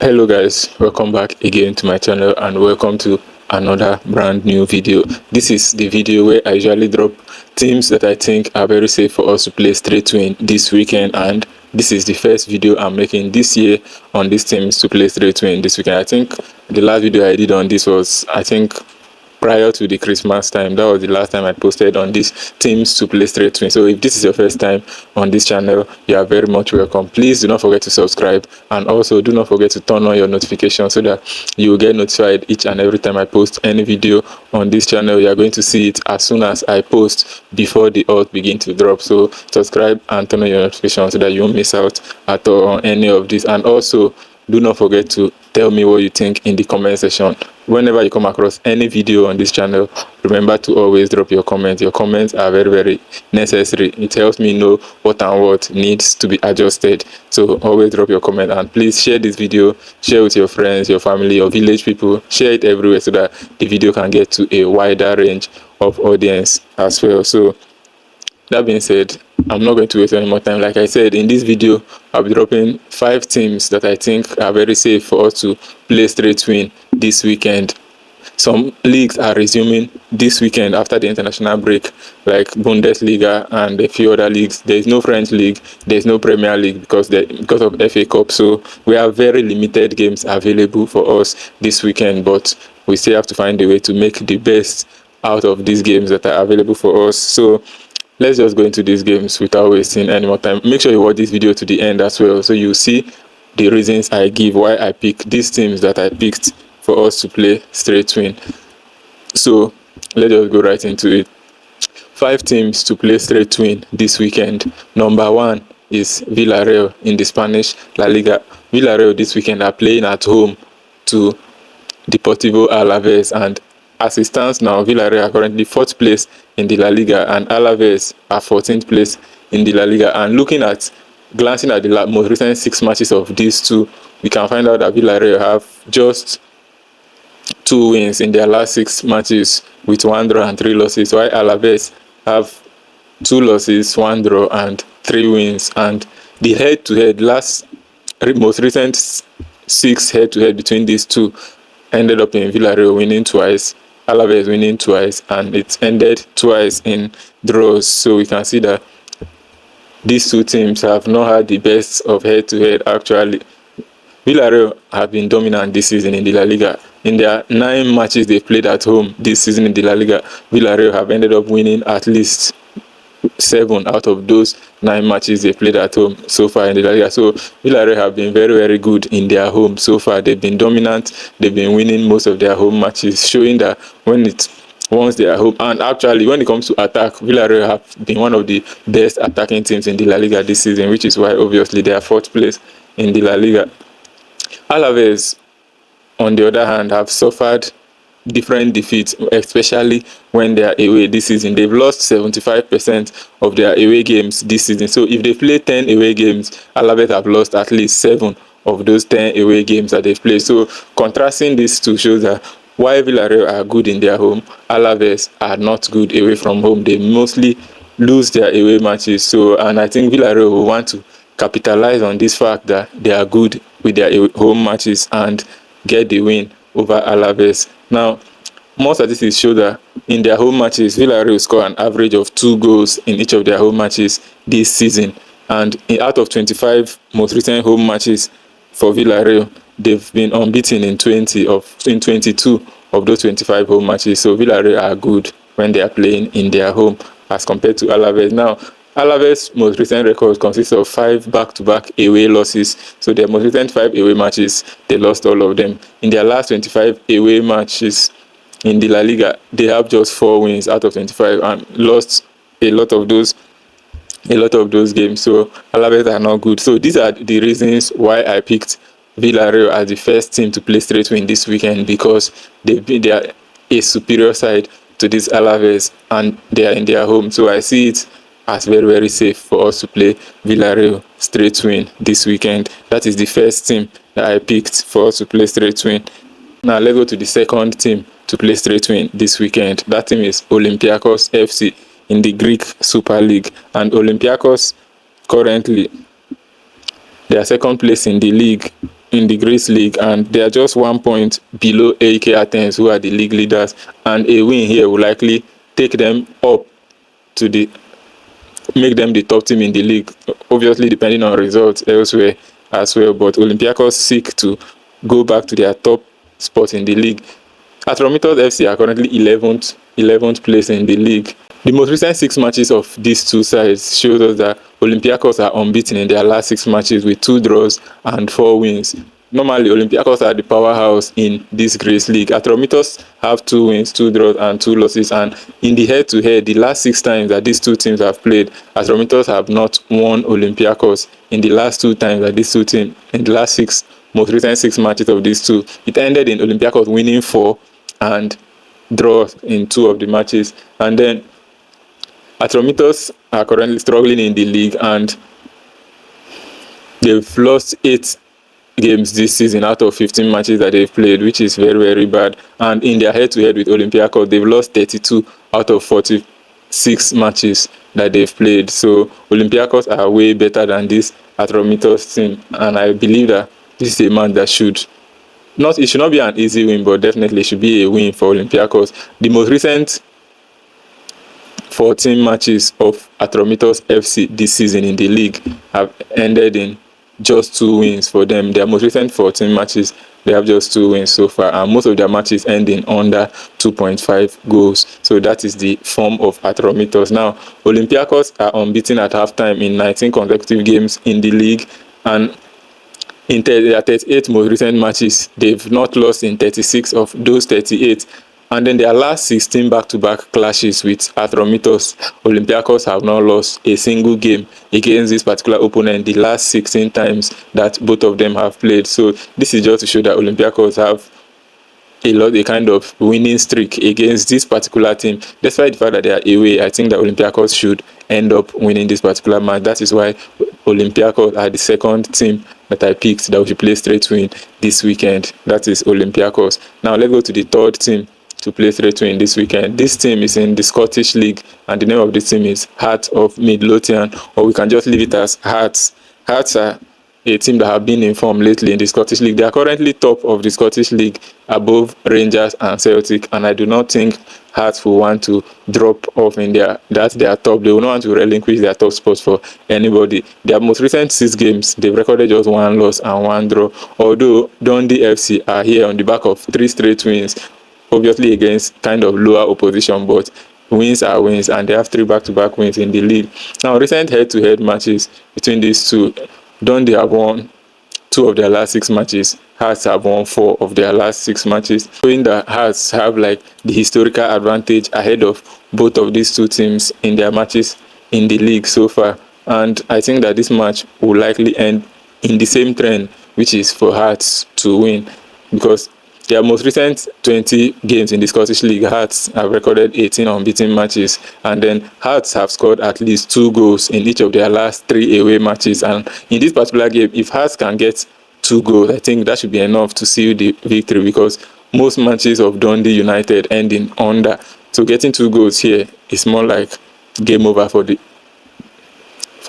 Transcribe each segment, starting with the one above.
Hello guys, welcome back again to my channel and welcome to another brand new video. This is the video where I usually drop teams that I think are very safe for us to play straight to win this weekend, and this is the first video I'm making this year on these teams to play straight to win this weekend. I think the last video I did on this was prior to the Christmas time. That was the last time I posted on these teams to play straight to win. So if this is your first time on this channel, you are very much welcome. Please do not forget to subscribe, and also do not forget to turn on your notifications so that you will get notified each and every time I post any video on this channel. You are going to see it as soon as I post, before the odds begin to drop. So subscribe and turn on your notifications so that you won't miss out at all on any of this. And also, do not forget to tell me what you think in the comment section. Whenever you come across any video on this channel, remember to always drop your comments. Your comments are very necessary. It helps me know what and what needs to be adjusted. So always drop your comment, and please share this video, share with your friends, your family, your village people. Share it everywhere so that the video can get to a wider range of audience as well. So that being said, I'm not going to waste any more time. Like I said, in this video, I'll be dropping 5 teams that I think are very safe for us to play straight win this weekend. Some leagues are resuming this weekend after the international break, like Bundesliga and a few other leagues. There is no French league, there is no Premier League because of FA Cup. So we have very limited games available for us this weekend, but we still have to find a way to make the best out of these games that are available for us. So let's just go into these games without wasting any more time. Make sure you watch this video to the end as well, so you see the reasons I give why I pick these teams that I picked for us to play straight win. So let's just go right into it. 5 teams to play straight win this weekend. Number 1 is Villarreal in the Spanish La Liga. Villarreal this weekend are playing at home to Deportivo Alaves, and as it stands now, Villarreal are currently 4th place in the La Liga and Alaves are 14th place in the La Liga. And glancing at the most recent 6 matches of these two, we can find out that Villarreal have just 2 wins in their last 6 matches with 1 draw and 3 losses, while Alaves have 2 losses, 1 draw and 3 wins. And the head-to-head, most recent 6 head-to-head between these two ended up in Villarreal winning twice, Alaves winning twice, and it ended twice in draws. So we can see that these two teams have not had the best of head-to-head. Actually, Villarreal have been dominant this season in the La Liga. In their 9 matches they've played at home this season in the La Liga, Villarreal have ended up winning at least 7 out of those 9 matches they played at home so far in the La Liga. So Villarreal have been very good in their home so far. They've been dominant. They've been winning most of their home matches, showing that once they are home. And actually, when it comes to attack, Villarreal have been one of the best attacking teams in the La Liga this season, which is why obviously they are 4th place in the La Liga. Alaves, on the other hand, have suffered different defeats, especially when they are away this season. They've lost 75% of their away games this season. So if they play 10 away games, Alaves have lost at least 7 of those 10 away games that they've played. So contrasting these two shows that while Villarreal are good in their home, Alaves are not good away from home. They mostly lose their away matches. And I think Villarreal will want to capitalize on this fact that they are good with their home matches and get the win over Alaves. Now, more statistics show that in their home matches, Villarreal score an average of 2 goals in each of their home matches this season. And out of 25 most recent home matches for Villarreal, they've been unbeaten in 22 of those 25 home matches. So Villarreal are good when they are playing in their home as compared to Alaves. Now, Alaves' most recent record consists of 5 back-to-back away losses. So their most recent 5 away matches, they lost all of them. In their last 25 away matches in the La Liga, they have just 4 wins out of 25 and lost a lot of those games. So Alaves are not good. So these are the reasons why I picked Villarreal as the first team to play straight win this weekend, because they are a superior side to this Alaves and they are in their home. So I see it as very safe for us to play Villarreal straight win this weekend. That is the first team that I picked for us to play straight win. Now let's go to the second team to play straight win this weekend. That team is Olympiacos FC in the Greek Super League. And Olympiacos currently, they are 2nd place in the league in the Greece league, and they are just 1 point below AEK Athens, who are the league leaders, and a win here will likely take them up to make them the top team in the league, obviously depending on results elsewhere as well. But Olympiacos seek to go back to their top spot in the league. Atromitos FC are currently 11th place in the league. The most recent 6 matches of these two sides shows us that Olympiacos are unbeaten in their last 6 matches with 2 draws and 4 wins. Normally, Olympiacos are the powerhouse in this Greece league. Atromitos have 2 wins, 2 draws, and 2 losses. And in the head-to-head, the last 6 times that these two teams have played, Atromitos have not won Olympiacos. In the last 2 times that these two teams, in the last 6, most recent 6 matches of these two, it ended in Olympiacos winning 4 and draw in 2 of the matches. And then Atromitos are currently struggling in the league, and they've lost 8 games this season out of 15 matches that they've played, which is very, very bad. And in their head-to-head with Olympiacos, they've lost 32 out of 46 matches that they've played. So Olympiacos are way better than this Atromitos team, and I believe that this is a match that it should not be an easy win, but definitely should be a win for Olympiacos. The most recent 14 matches of Atromitos FC this season in the league have ended in just 2 wins for them. Their most recent 14 matches, they have just 2 wins so far, and most of their matches end in under 2.5 goals. So that is the form of Atromitos. Now, Olympiacos are unbeaten at halftime in 19 consecutive games in the league, and in their 38 most recent matches, they've not lost in 36 of those 38. And then their last 16 back-to-back clashes with Atromitos, Olympiacos have not lost a single game against this particular opponent the last 16 times that both of them have played. So this is just to show that Olympiacos have a kind of winning streak against this particular team. Despite the fact that they are away, I think that Olympiacos should end up winning this particular match. That is why Olympiacos are the second team that I picked that we should play straight win this weekend. That is Olympiacos. Now let's go to the third team to play straight win this weekend. This team is in the Scottish League, and the name of this team is Hearts of Midlothian, or we can just leave it as Hearts. Hearts are a team that have been in form lately in the Scottish League. They are currently top of the Scottish League, above Rangers and Celtic, and I do not think Hearts will want to drop off in their top. They will not want to relinquish their top spots for anybody. Their most recent 6 games, they've recorded just 1 loss and 1 draw, although Dundee FC are here on the back of 3 straight wins, obviously against kind of lower opposition, but wins are wins, and they have 3 back-to-back wins in the league. Now, recent head-to-head matches between these two, Dundee have won 2 of their last 6 matches. Hearts have won 4 of their last 6 matches, showing that Hearts have like the historical advantage ahead of both of these two teams in their matches in the league so far. And I think that this match will likely end in the same trend, which is for Hearts to win, because their most recent 20 games in the Scottish League, Hearts have recorded 18 unbeaten matches, and then Hearts have scored at least 2 goals in each of their last 3 away matches. And in this particular game, if Hearts can get 2 goals, I think that should be enough to seal the victory, because most matches of Dundee United end in under. So getting 2 goals here is more like game over for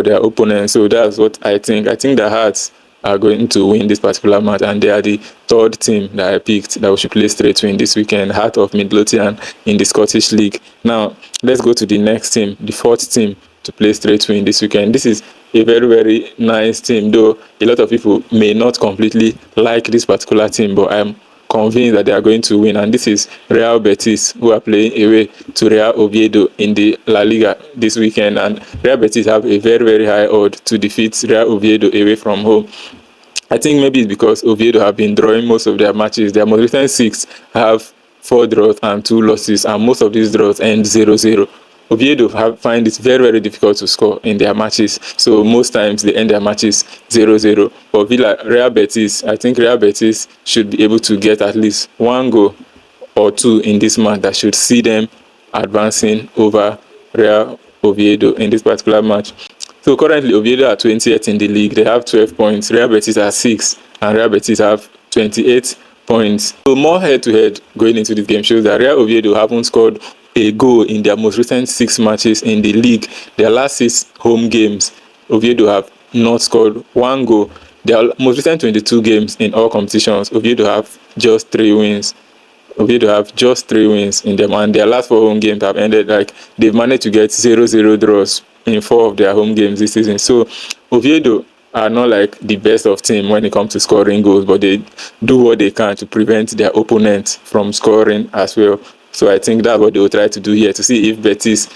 their opponent. So that's what I think. I think the Hearts are going to win this particular match, and they are the third team that I picked that we should play straight win this weekend, Heart of Midlothian in the Scottish League. Now, let's go to the next team, the fourth team to play straight win this weekend. This is a very, very nice team, though a lot of people may not completely like this particular team, but I'm convinced that they are going to win, and this is Real Betis, who are playing away to Real Oviedo in the La Liga this weekend. And Real Betis have a very, very high odds to defeat Real Oviedo away from home. I think maybe it's because Oviedo have been drawing most of their matches. Their most recent 6 have 4 draws and 2 losses, and most of these draws end 0-0. Oviedo find it very, very difficult to score in their matches, so most times they end their matches 0-0. But Real Betis, I think Real Betis should be able to get at least 1 goal or 2 in this match that should see them advancing over Real Oviedo in this particular match. So currently Oviedo are 20th in the league. They have 12 points. Real Betis are 6th, and Real Betis have 28 points. So more head-to-head going into this game shows that Real Oviedo haven't scored a goal in their most recent 6 matches in the league. Their last 6 home games, Oviedo have not scored 1 goal. Their most recent 22 games in all competitions, Oviedo have just 3 wins. Oviedo have just 3 wins in them, and their last 4 home games have ended like they've managed to get 0-0 draws in 4 of their home games this season. So Oviedo are not like the best of team when it comes to scoring goals, but they do what they can to prevent their opponent from scoring as well. So I think that's what they will try to do here, to see if Betis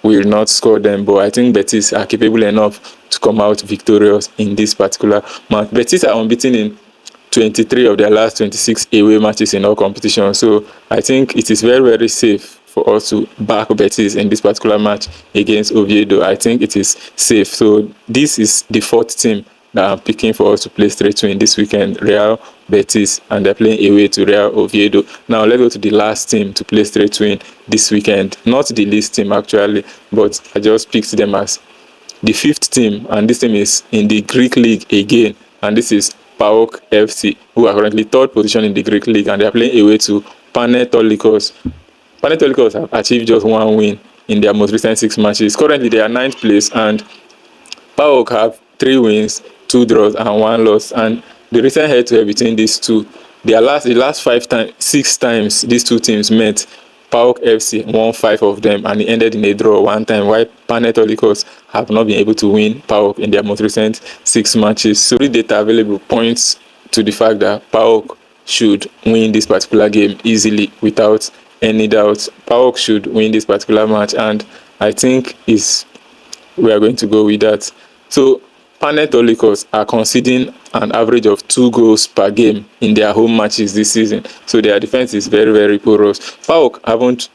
will not score them. But I think Betis are capable enough to come out victorious in this particular match. Betis are unbeaten in 23 of their last 26 away matches in all competitions. So I think it is very, very safe for us to back Betis in this particular match against Oviedo. I think it is safe. So this is the 4th team that I'm picking for us to play straight to in this weekend: Real, Betis, and they're playing away to Real Oviedo. Now let's go to the last team to play straight to in this weekend. Not the least team actually, but I just picked them as the 5th team, and this team is in the Greek league again, and this is PAOK FC, who are currently 3rd position in the Greek league, and they are playing away to Panetolikos. Panetolikos have achieved just 1 win in their most recent 6 matches. Currently they are 9th place, and PAOK have 3 wins, 2 draws, and 1 loss. And the recent head-to-head between these two, the last 6 times these two teams met, PAOK FC won 5 of them, and it ended in a draw 1 time, while Panetolikos have not been able to win PAOK in their most recent 6 matches. So the data available points to the fact that PAOK should win this particular game easily without any doubt. PAOK should win this particular match, and I think we are going to go with that. So Panetolikos are conceding an average of 2 goals per game in their home matches this season. So their defense is very, very porous. PAOK haven't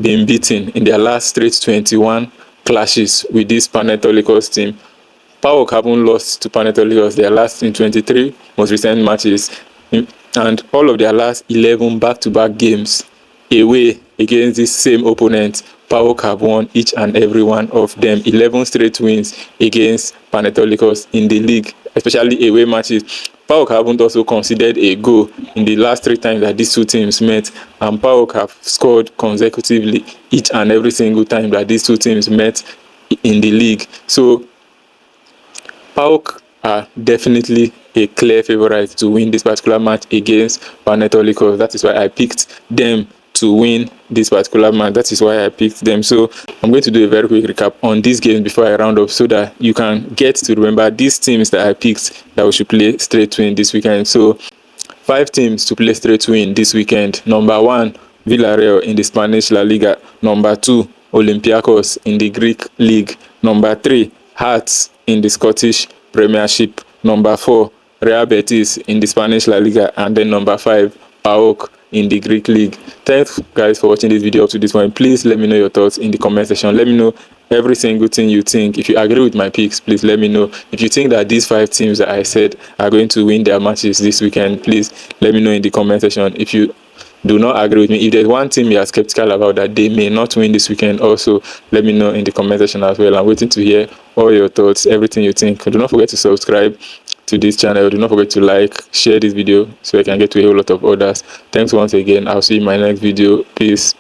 been beaten in their last straight 21 clashes with this Panetolikos team. PAOK haven't lost to Panetolikos their last in 23 most recent matches, and all of their last 11 back-to-back games away against this same opponent, PAOK have won each and every one of them. 11 straight wins against Panetolikos in the league, especially away matches. PAOK haven't also conceded a goal in the last 3 times that these two teams met, and PAOK have scored consecutively each and every single time that these two teams met in the league. So PAOK are definitely a clear favorite to win this particular match against Panetolikos. That is why I picked them to win this particular match. That is why I picked them. So I'm going to do a very quick recap on these games before I round up, so that you can get to remember these teams that I picked that we should play straight to win this weekend. So 5 teams to play straight to win this weekend. Number 1, Villarreal in the Spanish La Liga. Number 2, Olympiacos in the Greek League. Number 3, Hearts in the Scottish Premiership. Number 4, Real Betis in the Spanish La Liga. And then number 5, PAOK in the Greek League. Thanks guys for watching this video up to this point. Please let me know your thoughts in the comment section. Let me know every single thing you think. If you agree with my picks, please let me know. If you think that these 5 teams that I said are going to win their matches this weekend, please let me know in the comment section. If you do not agree with me, if there's one team you are skeptical about that they may not win this weekend, also let me know in the comment section as well. I'm waiting to hear all your thoughts, everything you think. Do not forget to subscribe to this channel. Do not forget to like, share this video so I can get to a whole lot of others. Thanks once again. I'll see you in my next video. Peace.